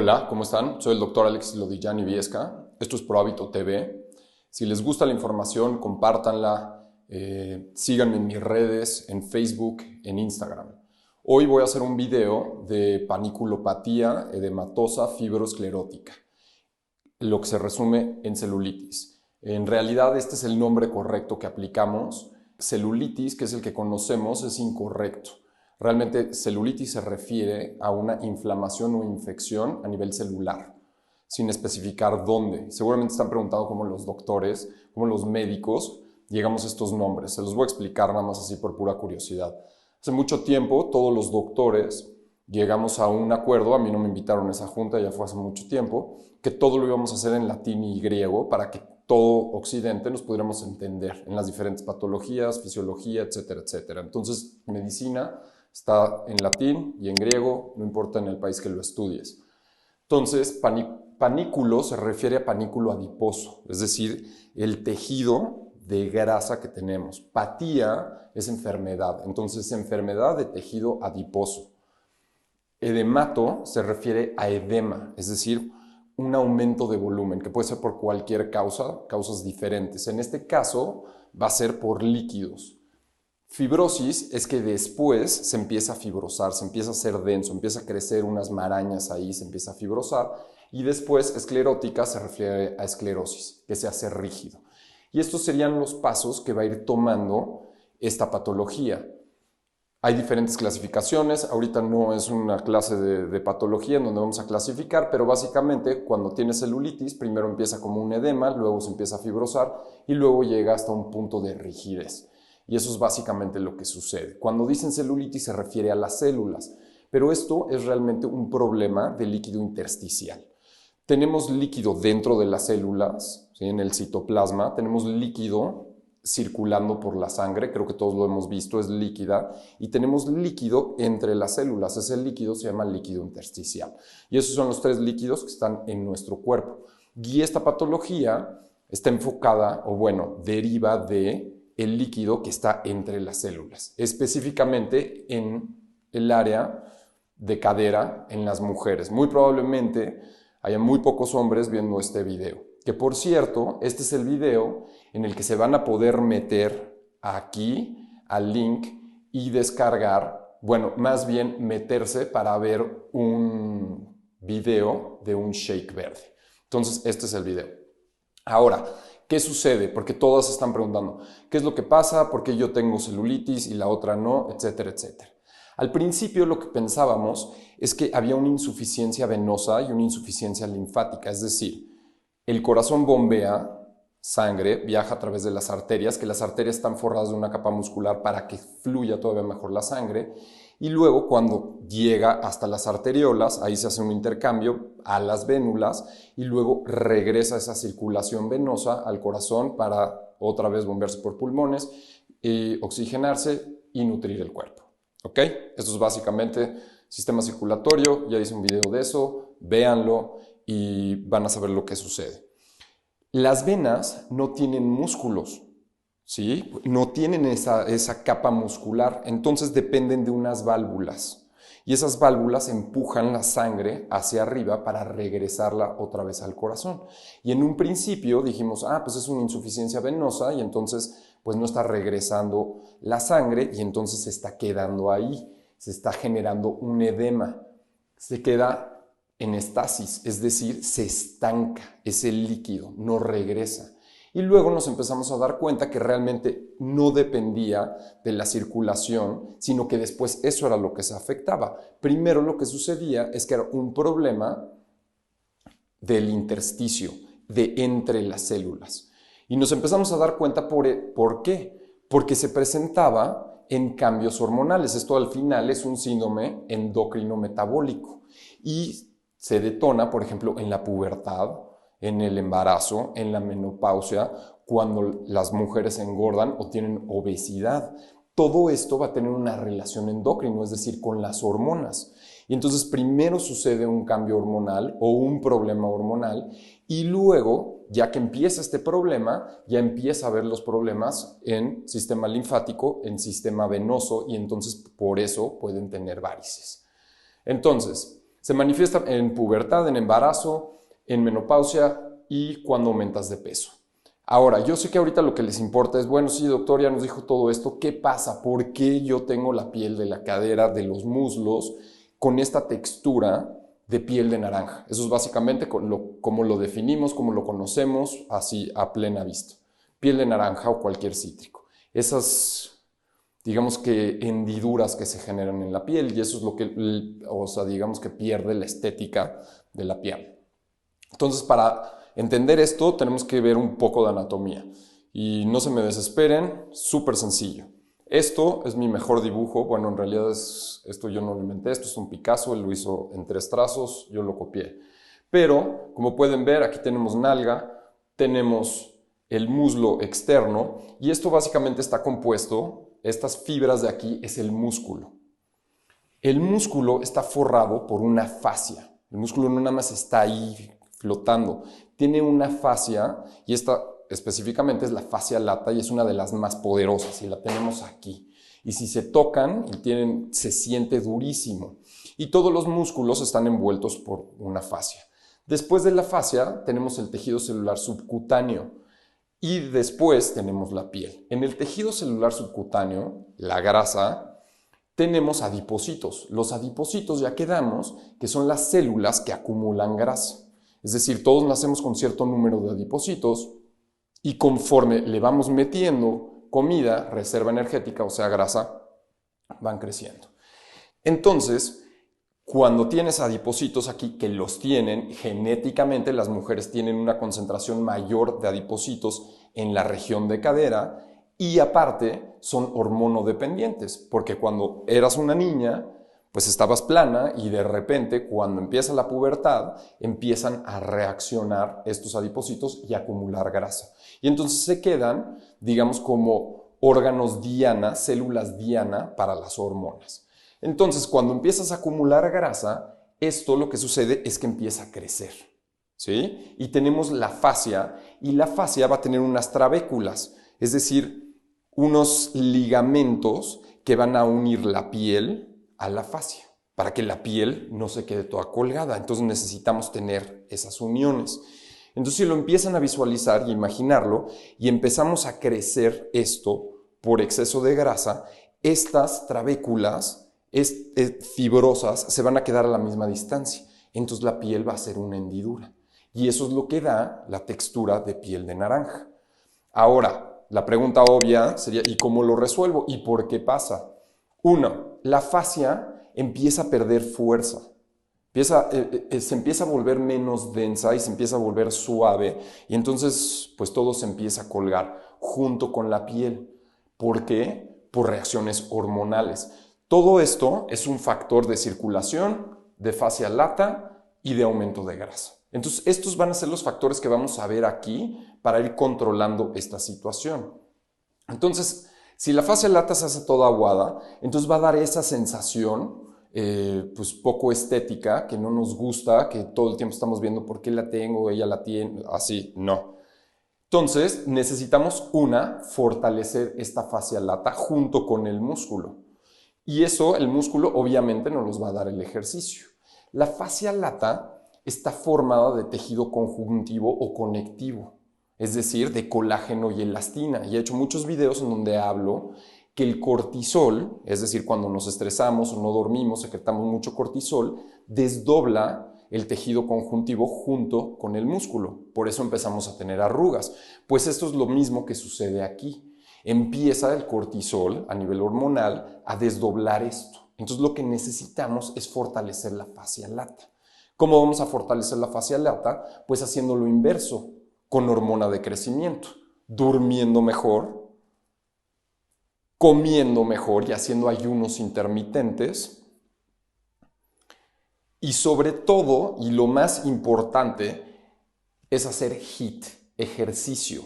Hola, ¿cómo están? Soy el doctor Alex Lodillani Viesca. Esto es ProHábito TV. Si les gusta la información, compártanla. Síganme en mis redes, en Facebook, en Instagram. Hoy voy a hacer un video de paniculopatía edematosa fibroesclerótica, lo que se resume en celulitis. En realidad, este es el nombre correcto que aplicamos. Celulitis, que es el que conocemos, es incorrecto. Realmente celulitis se refiere a una inflamación o infección a nivel celular, sin especificar dónde. Seguramente están preguntando cómo los doctores, cómo los médicos llegamos a estos nombres. Se los voy a explicar nada más así por pura curiosidad. Hace mucho tiempo todos los doctores llegamos a un acuerdo, a mí no me invitaron a esa junta, ya fue hace mucho tiempo, que todo lo íbamos a hacer en latín y griego para que todo Occidente nos pudiéramos entender en las diferentes patologías, fisiología, etcétera, etcétera. Entonces, medicina está en latín y en griego, no importa en el país que lo estudies. Entonces, panículo se refiere a panículo adiposo, es decir, el tejido de grasa que tenemos. Patía es enfermedad, entonces enfermedad de tejido adiposo. Edemato se refiere a edema, es decir, un aumento de volumen, que puede ser por cualquier causa, causas diferentes. En este caso, va a ser por líquidos. Fibrosis es que después se empieza a fibrosar, se empieza a hacer denso, empieza a crecer unas marañas ahí, se empieza a fibrosar. Y después, esclerótica se refiere a esclerosis, que se hace rígido. Y estos serían los pasos que va a ir tomando esta patología. Hay diferentes clasificaciones, ahorita no es una clase de patología en donde vamos a clasificar, pero básicamente cuando tienes celulitis, primero empieza como un edema, luego se empieza a fibrosar y luego llega hasta un punto de rigidez. Y eso es básicamente lo que sucede. Cuando dicen celulitis se refiere a las células, pero esto es realmente un problema de líquido intersticial. Tenemos líquido dentro de las células, ¿sí? En el citoplasma, tenemos líquido circulando por la sangre, creo que todos lo hemos visto, es líquida, y tenemos líquido entre las células, ese líquido se llama líquido intersticial. Y esos son los tres líquidos que están en nuestro cuerpo. Y esta patología está enfocada, o bueno, deriva de el líquido que está entre las células, específicamente en el área de cadera en las mujeres. Muy probablemente haya muy pocos hombres viendo este video, que por cierto, este es el video en el que se van a poder meter aquí al link y descargar, bueno, más bien meterse para ver un video de un shake verde. Entonces, este es el video. Ahora, ¿qué sucede? Porque todas están preguntando, ¿qué es lo que pasa? ¿Por qué yo tengo celulitis y la otra no? Etcétera, etcétera. Al principio lo que pensábamos es que había una insuficiencia venosa y una insuficiencia linfática, es decir, el corazón bombea sangre, viaja a través de las arterias, que las arterias están forradas de una capa muscular para que fluya todavía mejor la sangre, y luego cuando llega hasta las arteriolas, ahí se hace un intercambio a las vénulas y luego regresa esa circulación venosa al corazón para otra vez bombearse por pulmones, oxigenarse y nutrir el cuerpo. ¿Ok? Esto es básicamente sistema circulatorio, ya hice un video de eso, véanlo y van a saber lo que sucede. Las venas no tienen músculos, ¿sí? No tienen esa capa muscular, entonces dependen de unas válvulas. Y esas válvulas empujan la sangre hacia arriba para regresarla otra vez al corazón. Y en un principio dijimos, pues es una insuficiencia venosa y entonces pues no está regresando la sangre y entonces se está quedando ahí, se está generando un edema, se queda en estasis, es decir, se estanca ese líquido, no regresa. Y luego nos empezamos a dar cuenta que realmente no dependía de la circulación, sino que después eso era lo que se afectaba. Primero lo que sucedía es que era un problema del intersticio, de entre las células. Y nos empezamos a dar cuenta por qué. Porque se presentaba en cambios hormonales. Esto al final es un síndrome endocrino metabólico. Y se detona, por ejemplo, en la pubertad, en el embarazo, en la menopausia, cuando las mujeres engordan o tienen obesidad. Todo esto va a tener una relación endocrina, es decir, con las hormonas. Y entonces primero sucede un cambio hormonal o un problema hormonal y luego, ya que empieza este problema, ya empieza a haber los problemas en sistema linfático, en sistema venoso y entonces por eso pueden tener varices. Entonces, Se manifiesta en pubertad, en embarazo, en menopausia y cuando aumentas de peso. Ahora, yo sé que ahorita lo que les importa es, bueno, sí, doctor, ya nos dijo todo esto, ¿qué pasa? ¿Por qué yo tengo la piel de la cadera, de los muslos, con esta textura de piel de naranja? Eso es básicamente como lo definimos, como lo conocemos, así a plena vista. Piel de naranja o cualquier cítrico. Esas, digamos que hendiduras que se generan en la piel, y eso es lo que, o sea, digamos que pierde la estética de la piel. Entonces, para entender esto, tenemos que ver un poco de anatomía. Y no se me desesperen, súper sencillo. Esto es mi mejor dibujo. Bueno, en realidad esto yo no lo inventé, esto es un Picasso, él lo hizo en 3 trazos, yo lo copié. Pero, como pueden ver, aquí tenemos nalga, tenemos el muslo externo, y esto básicamente está compuesto, estas fibras de aquí es el músculo. El músculo está forrado por una fascia. El músculo no nada más está ahí flotando, tiene una fascia, y esta específicamente es la fascia lata y es una de las más poderosas y la tenemos aquí. Y si se tocan, se siente durísimo. Y todos los músculos están envueltos por una fascia. Después de la fascia tenemos el tejido celular subcutáneo y después tenemos la piel. En el tejido celular subcutáneo, la grasa, tenemos adipocitos. Los adipocitos ya quedamos que son las células que acumulan grasa. Es decir, todos nacemos con cierto número de adipocitos y conforme le vamos metiendo comida, reserva energética, o sea, grasa, van creciendo. Entonces, cuando tienes adipocitos aquí, que los tienen genéticamente, las mujeres tienen una concentración mayor de adipocitos en la región de cadera y aparte son hormonodependientes, porque cuando eras una niña, pues estabas plana y de repente cuando empieza la pubertad empiezan a reaccionar estos adipocitos y a acumular grasa. Y entonces se quedan, digamos, como órganos diana, células diana para las hormonas. Entonces cuando empiezas a acumular grasa, esto lo que sucede es que empieza a crecer, ¿sí? Y tenemos la fascia, y la fascia va a tener unas trabéculas, es decir, unos ligamentos que van a unir la piel a la fascia, para que la piel no se quede toda colgada. Entonces necesitamos tener esas uniones. Entonces si lo empiezan a visualizar y imaginarlo, y empezamos a crecer esto por exceso de grasa, estas trabéculas fibrosas se van a quedar a la misma distancia. Entonces la piel va a ser una hendidura. Y eso es lo que da la textura de piel de naranja. Ahora, la pregunta obvia sería, ¿y cómo lo resuelvo? ¿Y por qué pasa? Uno, la fascia empieza a perder fuerza, se empieza a volver menos densa y se empieza a volver suave, y entonces pues todo se empieza a colgar junto con la piel. ¿Por qué? Por reacciones hormonales. Todo esto es un factor de circulación, de fascia lata y de aumento de grasa. Entonces estos van a ser los factores que vamos a ver aquí para ir controlando esta situación. Entonces, si la fascia lata se hace toda aguada, entonces va a dar esa sensación pues poco estética, que no nos gusta, que todo el tiempo estamos viendo por qué la tengo, ella la tiene, así, no. Entonces necesitamos fortalecer esta fascia lata junto con el músculo. Y eso, el músculo, obviamente nos los va a dar el ejercicio. La fascia lata está formada de tejido conjuntivo o conectivo, es decir, de colágeno y elastina. Y he hecho muchos videos en donde hablo que el cortisol, es decir, cuando nos estresamos o no dormimos, secretamos mucho cortisol, desdobla el tejido conjuntivo junto con el músculo. Por eso empezamos a tener arrugas. Pues esto es lo mismo que sucede aquí. Empieza el cortisol a nivel hormonal a desdoblar esto. Entonces lo que necesitamos es fortalecer la fascia lata. ¿Cómo vamos a fortalecer la fascia lata? Pues haciendo lo inverso, con hormona de crecimiento, durmiendo mejor, comiendo mejor y haciendo ayunos intermitentes. Y sobre todo, y lo más importante, es hacer HIIT, ejercicio.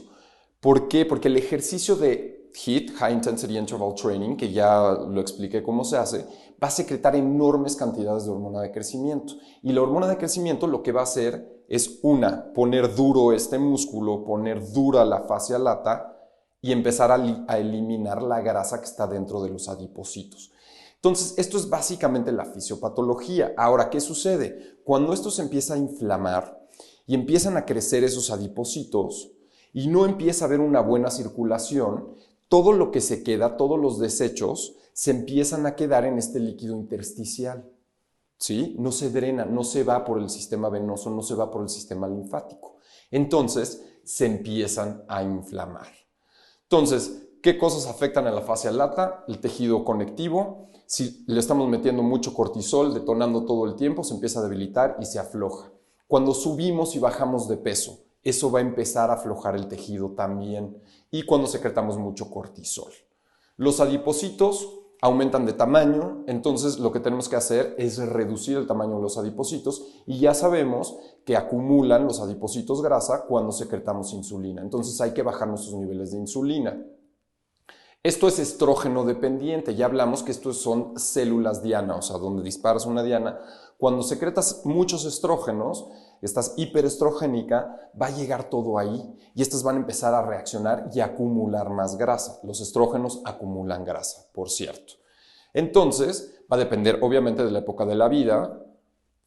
¿Por qué? Porque el ejercicio de HIIT, High Intensity Interval Training, que ya lo expliqué cómo se hace, va a secretar enormes cantidades de hormona de crecimiento. Y la hormona de crecimiento lo que va a hacer es, poner duro este músculo, poner dura la fascia lata y empezar a eliminar la grasa que está dentro de los adipocitos. Entonces, esto es básicamente la fisiopatología. Ahora, ¿qué sucede? Cuando esto se empieza a inflamar y empiezan a crecer esos adipocitos y no empieza a haber una buena circulación, todo lo que se queda, todos los desechos, se empiezan a quedar en este líquido intersticial. ¿Sí? No se drena, no se va por el sistema venoso, no se va por el sistema linfático. Entonces, se empiezan a inflamar. Entonces, ¿qué cosas afectan a la fascia lata? El tejido conectivo. Si le estamos metiendo mucho cortisol, detonando todo el tiempo, se empieza a debilitar y se afloja. Cuando subimos y bajamos de peso, eso va a empezar a aflojar el tejido también. Y cuando secretamos mucho cortisol. Los adipocitos aumentan de tamaño, entonces lo que tenemos que hacer es reducir el tamaño de los adipocitos y ya sabemos que acumulan los adipocitos grasa cuando secretamos insulina. Entonces hay que bajar nuestros niveles de insulina. Esto es estrógeno dependiente, ya hablamos que estos son células diana, o sea, donde disparas una diana. Cuando secretas muchos estrógenos, estás hiperestrogénica, va a llegar todo ahí y estas van a empezar a reaccionar y a acumular más grasa. Los estrógenos acumulan grasa, por cierto. Entonces, va a depender obviamente de la época de la vida,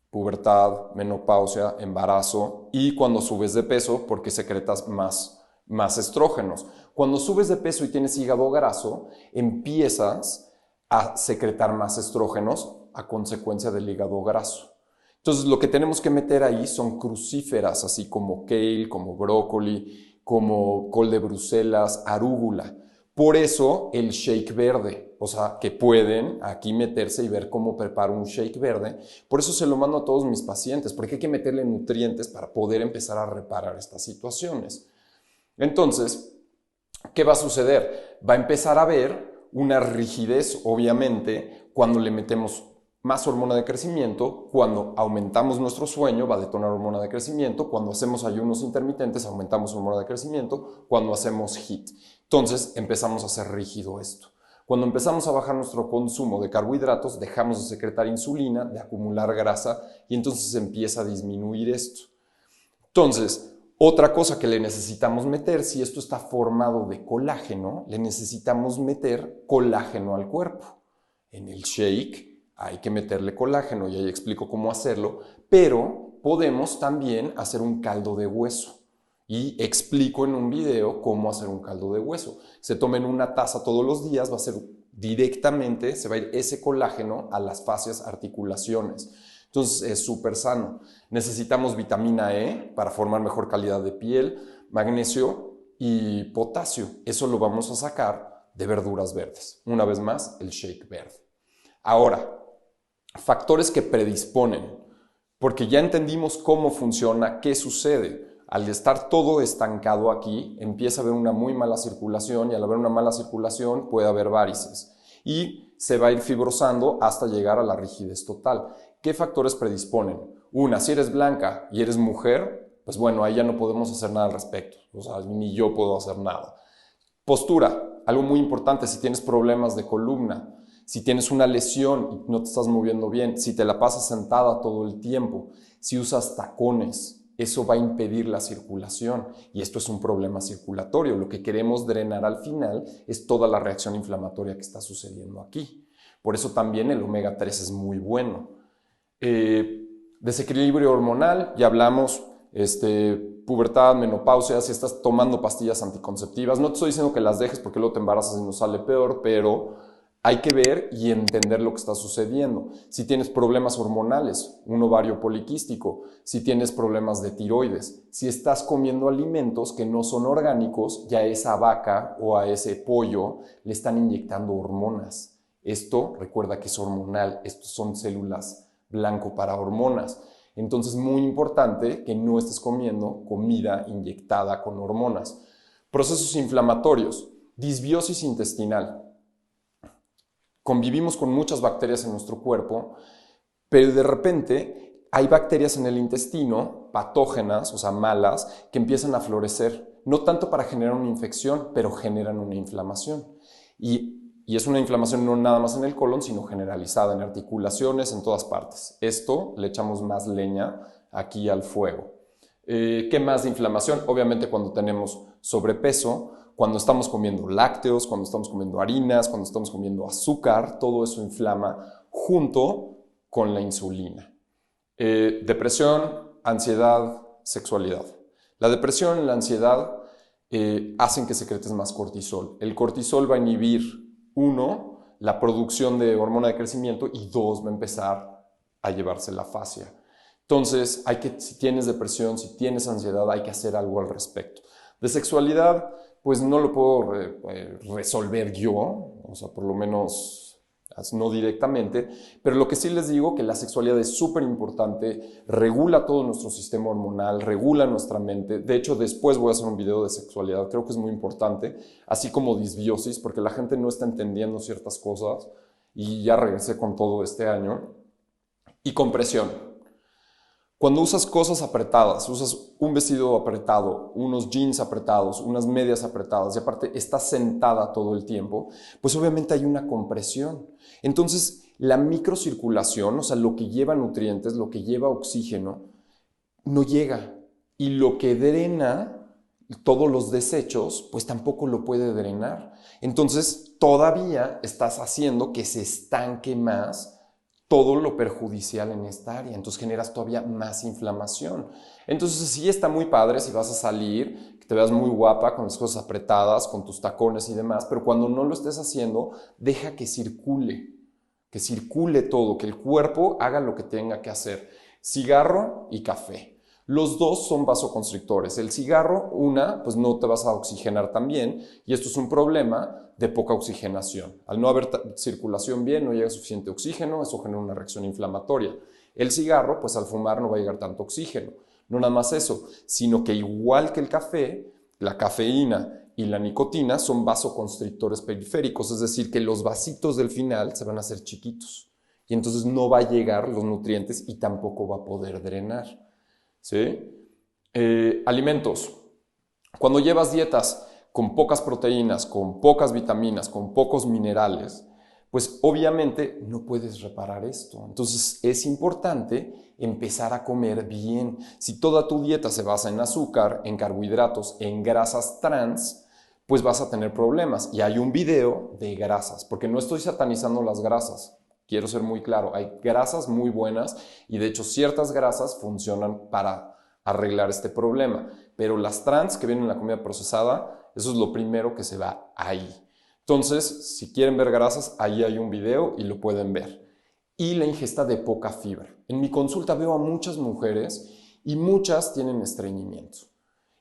pubertad, menopausia, embarazo y cuando subes de peso porque secretas más estrógenos. Cuando subes de peso y tienes hígado graso, empiezas a secretar más estrógenos a consecuencia del hígado graso. Entonces, lo que tenemos que meter ahí son crucíferas, así como kale, como brócoli, como col de Bruselas, arúgula. Por eso el shake verde, o sea, que pueden aquí meterse y ver cómo preparo un shake verde. Por eso se lo mando a todos mis pacientes, porque hay que meterle nutrientes para poder empezar a reparar estas situaciones. Entonces, ¿qué va a suceder? Va a empezar a haber una rigidez, obviamente, cuando le metemos más hormona de crecimiento, cuando aumentamos nuestro sueño va a detonar hormona de crecimiento, cuando hacemos ayunos intermitentes aumentamos hormona de crecimiento, cuando hacemos HIIT. Entonces empezamos a hacer rígido esto. Cuando empezamos a bajar nuestro consumo de carbohidratos, dejamos de secretar insulina, de acumular grasa y entonces empieza a disminuir esto. Entonces, otra cosa que le necesitamos meter, si esto está formado de colágeno, le necesitamos meter colágeno al cuerpo. En el shake hay que meterle colágeno y ahí explico cómo hacerlo, pero podemos también hacer un caldo de hueso. Y explico en un video cómo hacer un caldo de hueso. Se tomen una taza todos los días, va a ser directamente, se va a ir ese colágeno a las fascias, articulaciones. Entonces es súper sano. Necesitamos vitamina E para formar mejor calidad de piel, magnesio y potasio. Eso lo vamos a sacar de verduras verdes. Una vez más, el shake verde. Ahora, factores que predisponen, porque ya entendimos cómo funciona, qué sucede. Al estar todo estancado aquí, empieza a haber una muy mala circulación y al haber una mala circulación puede haber varices y se va a ir fibrosando hasta llegar a la rigidez total. ¿Qué factores predisponen? Una, si eres blanca y eres mujer, pues bueno, ahí ya no podemos hacer nada al respecto, o sea, ni yo puedo hacer nada. Postura, algo muy importante, si tienes problemas de columna, si tienes una lesión y no te estás moviendo bien, si te la pasas sentada todo el tiempo, si usas tacones, eso va a impedir la circulación y esto es un problema circulatorio. Lo que queremos drenar al final es toda la reacción inflamatoria que está sucediendo aquí. Por eso también el omega 3 es muy bueno. Desequilibrio hormonal, ya hablamos, pubertad, menopausia, si estás tomando pastillas anticonceptivas, no te estoy diciendo que las dejes porque luego te embarazas y nos sale peor, pero hay que ver y entender lo que está sucediendo. Si tienes problemas hormonales, un ovario poliquístico, si tienes problemas de tiroides, si estás comiendo alimentos que no son orgánicos, ya a esa vaca o a ese pollo le están inyectando hormonas. Esto, recuerda que es hormonal, estos son células blanco para hormonas. Entonces es muy importante que no estés comiendo comida inyectada con hormonas. Procesos inflamatorios, disbiosis intestinal. Convivimos con muchas bacterias en nuestro cuerpo, pero de repente hay bacterias en el intestino, patógenas, o sea, malas, que empiezan a florecer, no tanto para generar una infección, pero generan una inflamación. Y es una inflamación no nada más en el colon, sino generalizada, en articulaciones, en todas partes. Esto le echamos más leña aquí al fuego. ¿Qué más de inflamación? Obviamente cuando tenemos sobrepeso, Cuando estamos comiendo lácteos, cuando estamos comiendo harinas, cuando estamos comiendo azúcar, todo eso inflama junto con la insulina. Depresión, ansiedad, sexualidad. La depresión y la ansiedad hacen que secretes más cortisol. El cortisol va a inhibir, uno, la producción de hormona de crecimiento y dos, va a empezar a llevarse la fascia. Entonces, si tienes depresión, si tienes ansiedad, hay que hacer algo al respecto. De sexualidad, pues no lo puedo resolver yo, o sea, por lo menos no directamente, pero lo que sí les digo que la sexualidad es súper importante, regula todo nuestro sistema hormonal, regula nuestra mente. De hecho, después voy a hacer un video de sexualidad, creo que es muy importante, así como disbiosis, porque la gente no está entendiendo ciertas cosas y ya regresé con todo este año. Y compresión. Cuando usas cosas apretadas, usas un vestido apretado, unos jeans apretados, unas medias apretadas y aparte estás sentada todo el tiempo, pues obviamente hay una compresión. Entonces la microcirculación, o sea, lo que lleva nutrientes, lo que lleva oxígeno, no llega. Y lo que drena todos los desechos, pues tampoco lo puede drenar. Entonces todavía estás haciendo que se estanque más todo lo perjudicial en esta área, entonces generas todavía más inflamación. Entonces sí está muy padre si vas a salir, que te veas muy guapa con las cosas apretadas, con tus tacones y demás, pero cuando no lo estés haciendo, deja que circule todo, que el cuerpo haga lo que tenga que hacer. Cigarro y café. Los dos son vasoconstrictores. El cigarro, pues no te vas a oxigenar tan bien y esto es un problema de poca oxigenación. Al no haber circulación bien, no llega suficiente oxígeno, eso genera una reacción inflamatoria. El cigarro, pues al fumar no va a llegar tanto oxígeno. No nada más eso, sino que igual que el café, la cafeína y la nicotina son vasoconstrictores periféricos, es decir, que los vasitos del final se van a hacer chiquitos y entonces no va a llegar los nutrientes y tampoco va a poder drenar. ¿Sí? Alimentos. Cuando llevas dietas con pocas proteínas, con pocas vitaminas, con pocos minerales, pues obviamente no puedes reparar esto. Entonces es importante empezar a comer bien. Si toda tu dieta se basa en azúcar, en carbohidratos, en grasas trans, pues vas a tener problemas. Y hay un video de grasas, porque no estoy satanizando las grasas. Quiero ser muy claro, hay grasas muy buenas y de hecho ciertas grasas funcionan para arreglar este problema, pero las trans que vienen en la comida procesada, eso es lo primero que se va ahí. Entonces, si quieren ver grasas, ahí hay un video y lo pueden ver. Y la ingesta de poca fibra. En mi consulta veo a muchas mujeres y muchas tienen estreñimiento.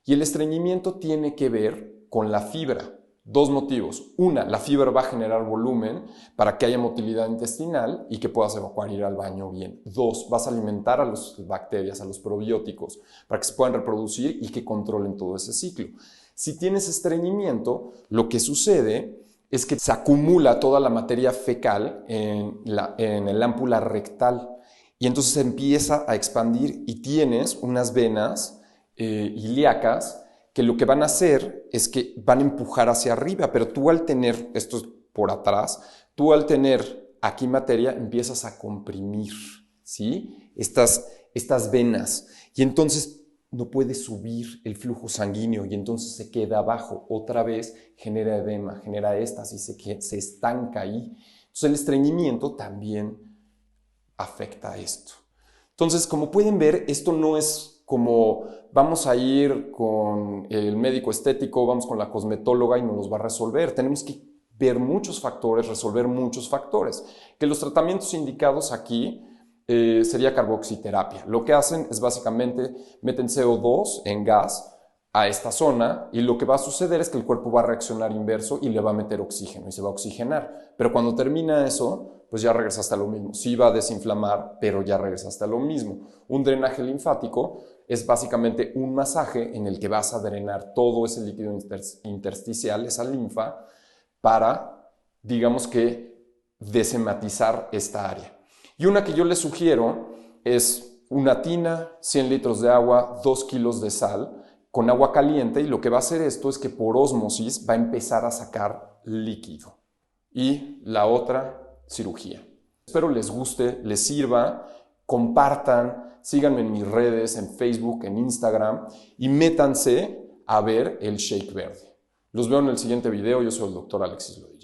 Y el estreñimiento tiene que ver con la fibra. Dos motivos. Una, la fibra va a generar volumen para que haya motilidad intestinal y que puedas evacuar, ir al baño bien. Dos, vas a alimentar a las bacterias, a los probióticos, para que se puedan reproducir y que controlen todo ese ciclo. Si tienes estreñimiento, lo que sucede es que se acumula toda la materia fecal en el ámpula rectal y entonces se empieza a expandir y tienes unas venas ilíacas que lo que van a hacer es que van a empujar hacia arriba, pero tú al tener, esto es por atrás, tú al tener aquí materia empiezas a comprimir, ¿sí? Estas venas y entonces no puede subir el flujo sanguíneo y entonces se queda abajo, otra vez genera edema, genera éstasis, se estanca ahí. Entonces el estreñimiento también afecta a esto. Entonces, como pueden ver, esto no es como vamos a ir con el médico estético, vamos con la cosmetóloga y nos los va a resolver. Tenemos que ver muchos factores, resolver muchos factores. Que los tratamientos indicados aquí sería carboxiterapia. Lo que hacen es básicamente meten CO2 en gas a esta zona y lo que va a suceder es que el cuerpo va a reaccionar inverso y le va a meter oxígeno y se va a oxigenar. Pero cuando termina eso, pues ya regresaste a lo mismo. Sí va a desinflamar, pero ya regresaste a lo mismo. Un drenaje linfático es básicamente un masaje en el que vas a drenar todo ese líquido intersticial, esa linfa, para, digamos que, desematizar esta área. Y una que yo les sugiero es una tina, 100 litros de agua, 2 kilos de sal, con agua caliente, y lo que va a hacer esto es que por ósmosis va a empezar a sacar líquido. Y la otra, cirugía. Espero les guste, les sirva, compartan, síganme en mis redes, en Facebook, en Instagram y métanse a ver el shake verde. Los veo en el siguiente video. Yo soy el doctor Alexis Lodi.